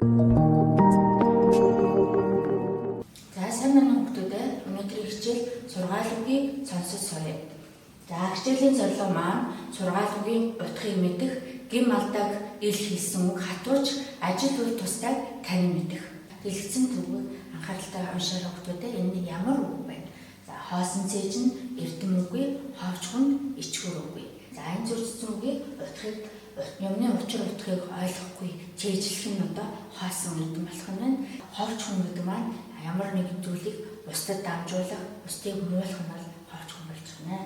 За сайн байна уу хүмүүдээ. Өнөөдрийн хичээл сургаал үгийг сонсож сурья. За хичээлийн зорилго маань сургаал үгийн утгыг мэдэх, гин малдаг ил хэлсэн үг хатууч ажил үйл тусдаг танин мэдэх. Дэлгэцэн төгөөг анхааралтай уншаарай хүмүүдээ. Энэ нь ямар үг вэ? За хоосон цээж нь эрдэм үгүй, ховч хүн ичгүр үгүй. За энэ зурцсан үгийг утгыг юмны учир утгыг ойлгохгүй чийжлэх нь одоо хоосон эрдэм болох нь байна. Ховч хүн гэдэг маань ямар нэгэн зүйлийг бусдад дамжуулах, бусдыг муулах нь бол ховч хүн болж байна.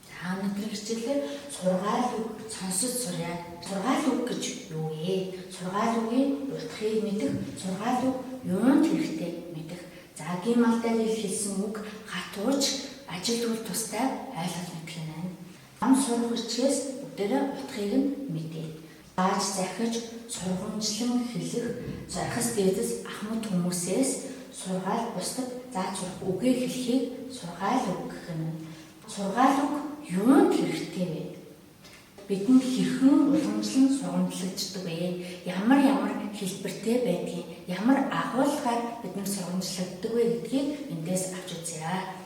За өнөөдрийн хичээлээр сургаал үг сонсож сурья. Сургаал үг гэж юу вэ? Сургаал үгийн утгыг мэдэх, сургаал үг юунд хэрэгтэй мэдэх. За гин малтай хэлсэн үг хатууч ажил үйл тустай ойлгож мэдэх юм байна. Ам сурах хүчээс бүгдээрээ утгыг нь мэдээ. Зааж захиж сургамжлан хэлэх, зархас дээдэс ахмад хүмүүсээс сургаал бусдад зааж сурах үгээ хэлхийг сургаал үг гэх юм. Сургаал үг юунд хэрэгтэй вэ? Бидэнд хэрхэн уламжлан сургамжлагддаг вэ? Ямар хэлбэртэй байдгийг, ямар агуулгаар бидэнд сургамжлагддаг вэ гэдгийг эндээс авч үзье.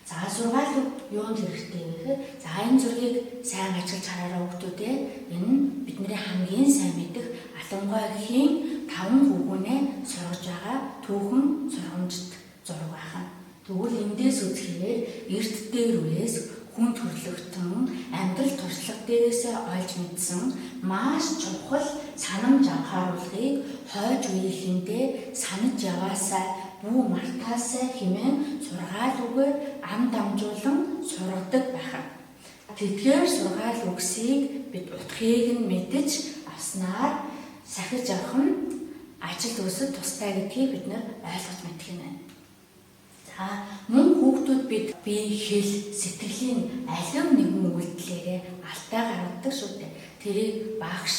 За сургаал үг юунд хэрэгтэй вэ гэхээр за энэ зургийг сайн ажиглаж хараарай хүүхдүүдээ. Энэ нь бидний хамгийн сайн мэдэх Алангойгийн 5 хүүгүнээ сургаж байгаа түүхэн сургамжт зураг байна. Тэгвэл эндээс үзэхээр эрт дээр үес хүн төрлөختөн амьдрал туршлага дээрээсээ олж мэдсэн маш чухал санамж анхааруулгыг хойж үеийнхэндээ санаж яваасаа бүү мартаасаа хэмээн сургаал үгээр ам дамжуулан сургадаг байна. Тэдгээр сургаал үгсийг бид утгыг нь мэдэж авснаар сахиж авах нь ажил үйлсэд тустай гэдгийг бид ойлгож мэдэх юм байна. За мөн хүүхдүүд бид бие хэл сэтгэлийн алим нэгэн үйлдэлээрээ алдаа гаргадаг шүү дээ. Тэрийг багш,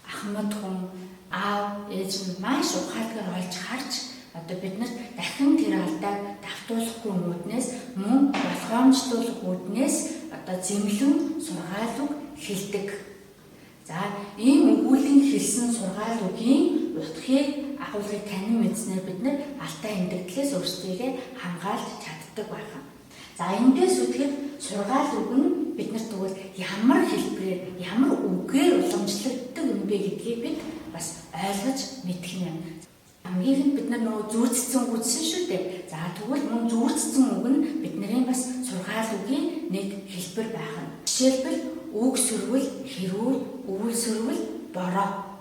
ахмад хүн, аав, ээж нь маш ухаалгаар олж харж одоо бид нар дахин тэр алдааг давтуулахгүй үүднээс мөн болгоомжлуулах үүднээс одоо зэмлэн сургаал үг хэлдэг. За ийм өгүүлэн хэлсэн сургаал үгийн утгыг агуулгыг танин мэдснээр бид нар алдаа эндэгдлээс өөрсдийгөө хамгаалж чаддаг байна. За эндээс үтгэхэд сургаал үг нь биднэрт тэгвэл ямар хэлбэрээр, ямар үгээр уламжлагддаг юм бэ гэдгийг бид бас ойлгож мэдэх юм. Хамгийн бид нар нөгөө зүүцсэн үгсэн шүү дээ. За тэгвэл мөн зүүцсэн үг нь бидний бас сургаал үгийн нэг хэлбэр байна. Жишээлбэл үг сөрвөл хэрүүл, өвөл сөрвөл бороо.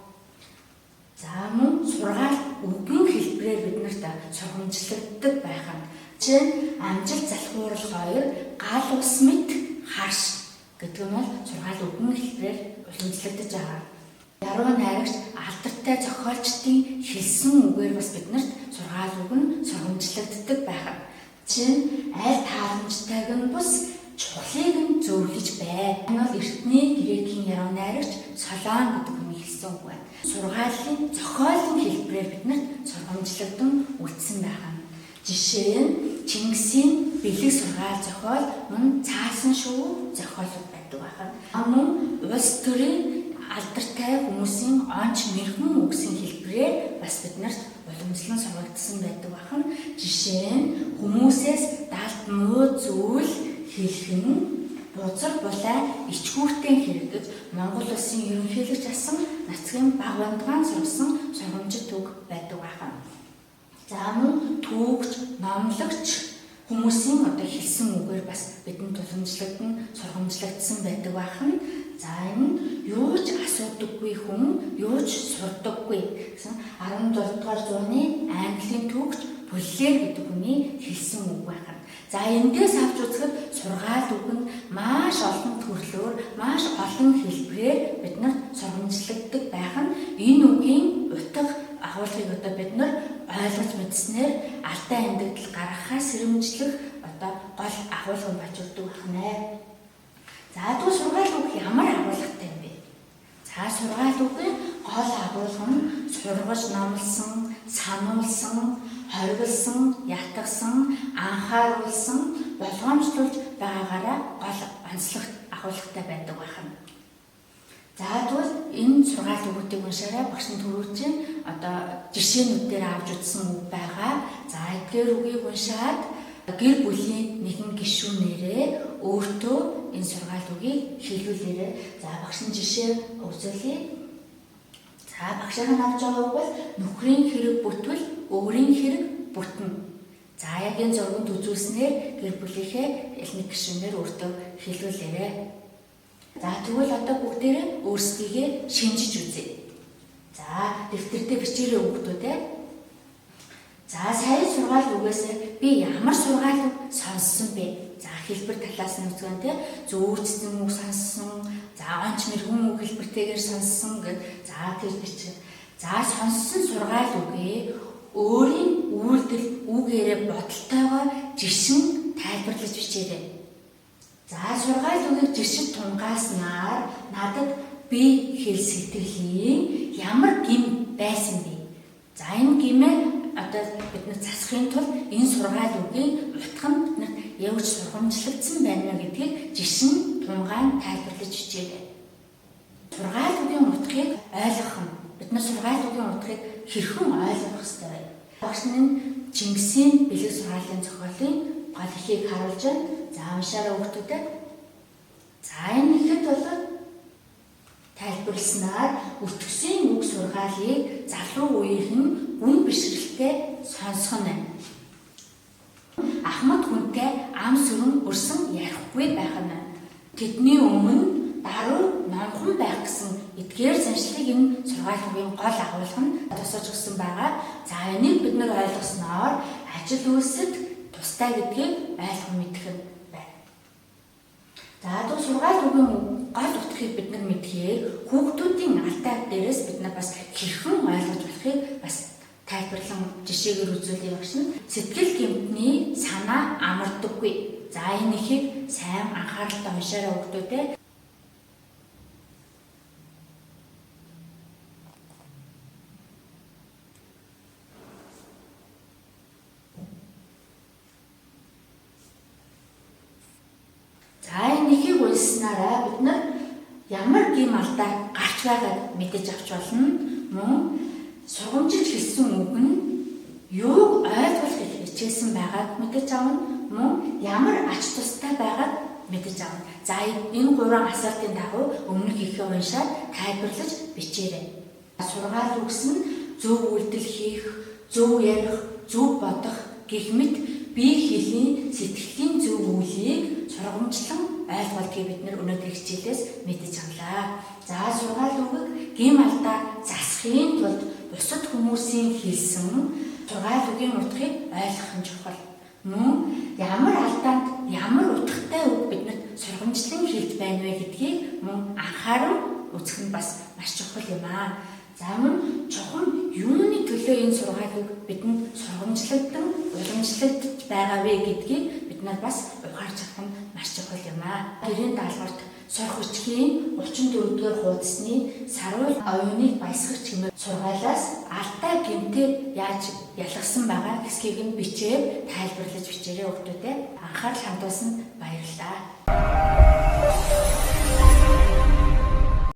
За мөн сургаал үгэн хэлбэрээр бид нарт сургамжлагддаг байна. Жишээ амжилт залхуурал хоёр гал ус мэт хаш гэдэг нь бол сургаал үгэн хэлбэрээр уламжлагдаж байгаа. Яруу найрагч алдартай зохиолчдын хэлсэн үгээр бас биднэрт сургаал үг нь сургамжлагддаг байна. Жишээ нь аль тааламжтайг нь бус чухлыг нь зөвлөж бай. Энэ бол эртний грекийн яруу найрагч Солон гэдэг хүний хэлсэн үг байна. Сургаалын зохиолын хэлбэрээр биднэрт сургамжлагдан үлдсэн байна. Жишээ нь Чингисийн бэлэг сургаал зохиол мөн цаасан шүү зохиолууд байдаг байна. Мөн улс төрийн алдартай хүмүүсийн онч мэрхэн үгсийн хэлбэрээр бас биднэрт уламжлан сургагдсан байдаг байна. Жишээ нь хүмүүсээс даалт муу зүйл хэлэх нь бузар булаа ичгүүртэй хэрэгдэж Монгол улсын ерөнхийлөгч асан нацгийн баг бандгаан сурсан сургамжит үг байдаг байна. За мөн түүхч, номлогч хүмүүсийн одоо хэлсэн үгээр бас бидэнд уламжлагдан сургамжлагдсан байдаг байна. За энэ юу ч асуудаггүй хүн, юу ч сурдаггүй гэсэн 17 дугаар зууны Английн түүхч Буллер гэдэг хүний хэлсэн үг байна. За эндээс авч үзэхэд сургаал үг нь маш олон төрлөөр, маш олон хэлбэрээр биднэрт сургамжлагддаг байна. Энэ үгийн утга агуулгыг одоо бид нар ойлгож мэдснээр алдаа эндэгдэл гаргахаас сэрэмжлэх одоо гол агуулга болж өгдөг байна. За тэгвэл сургаал үг ямар агуулгатай юм бэ? За сургаал үгийн гол агуулга нь сургаж номлосон, сануулсан, хоригдсан, ятгсан, анхааруулсан, болгоомжлуулж байгаагаараа гол онцлог агуулгатай байдаг байна. За тэгвэл энэ сургаал өгүүлбэрийг уншаарай багш нь төрүүлж одоо жишээнүүдээр авч үзсэн үг байгаа. За эдгээр үгийг уншаад гэр бүлийн нэгэн гишүүнээрээ өөртөө энэ сургаал үгийг хэлүүлээрэй. За багш нь жишээ үзүүлье. За багшаар нь авч байгаа үг бол нөхрийн хэрэг бүтвэл өөрийн хэрэг бүтнэ. За яг энэ зурганд үзүүлснээр гэр бүлийнхээ элник гишүүнээр өөртөө хэлүүлээрэй. За тэгвэл одоо бүгдээрээ өөрсдийгөө шинжиж үзье. За дэвтэртээ бичээрэй хүүхдүүдээ. За сая сургаал үгээс би ямар сургаал үг сонссон бэ? За хэлбэр талаас нь үзгэн тэ зөөцсөн үг сонссон. За онч мэрхэн үг хэлбэртэйгээр сонссон гэд за тэр бичээ. За сонссон сургаал үгээ өөрийн үйлдэл үгээрээ бодолтойгоо жишин тайлбарлаж бичээрэй. За сургаал үгийг жишид тунгааснаар надад би хэл сэтгэлийн ямар гим байсан бэ? За энэ гимээ одоо бид нар засахын тулд энэ сургаал үгийн утганд бид нар явж сургамжлагдсан байна гэдгийг жишин тунгаан тайлбарлаж бичээрэй. Сургаал үгийн утгыг ойлгох нь бид нар сургаал үгийн утгыг хэрхэн ойлгох ёстой вэ? Багш нь Чингисийн бэлэг сургаалын зохиолын гол ихийг харуулж байна. За уншаарай хүүхдүүдээ. За энэ ихэд бол тайлбарласнаар өтгсөн үг сургаалыг залуу үеийн гүн бишрэлтэй сонсох нь. Ахмад хүнтэй ам сүрэн өрсөн ярихгүй байх нь. Тэдний өмнө даруй номхон байх гэсэн эдгээр заншлыг энэ сургаал үгийн гол агуулга нь тусаж өгсөн байгаа. За энийг бид нар ойлгосноор ажил үйлсэд тустай гэдгийг ойлгох мэдэх нь байна. За одоо сургаал үгийн гол утгыг бид нар мэдхийг хүүхдүүдийн алтай дээрээс бид нар бас хэрхэн ойлгож болохыг бас тайлбарлан жишээгээр үзүүлээ багш нь. Сэтгэл гэмтний санаа амардаггүй. За энэ ихийг сайн анхааралтай уншаарай хүүхдүүдээ. Нэхийг уншсанаараа бид нар ямар гим алдаа гарч байгааг мэдэж авч болно. Мөн сургамжилж хэлсэн үг нь юуг ойлгох хичээсэн байгааг мэдэж авна. Мөн ямар ач тустай байгааг мэдэж авна. За энэ гурван асуултын дагуу өмнөх ихээ уншаад тайлбарлаж бичээрэй. Сургаал үгс нь зөв үйлдэл хийх, зөв ярих, зөв бодох гэх мэт бие хэлний сэтгэлийн зөв үйлийг сургамжлан ойлгуулдгийг бид нар өнөөдрийн хичээлээс мэдэж авлаа. За сургаал үгийг гим алдаа засахын тулд бусад хүмүүсийн хэлсэн сургаал үгийн утгыг ойлгох нь чухал. Мөн ямар алдаанд ямар утгатай үг биднэрт сургамжлан хэлж байна вэ гэдгийг мөн анхааран үзэх нь бас маш чухал юм аа. За мөн чухам юуны төлөө энэ сургаалыг бидэнд сургамжлагдан уламжлагдж байгаа вэ гэдгийг бид нар бас ухаарч авах нь маш чухал юм аа. Гэрийн даалгаварт сорх хүчгийн 34-р хуудасны саруул оюуныг баясгах чимээ сургаалаас алтай гэмтээ яаж ялгсан байгаа хэсгийг нь бичээд тайлбарлаж бичээрэй хүүхдүүдээ. Анхаарал хандуулсанд баярлалаа.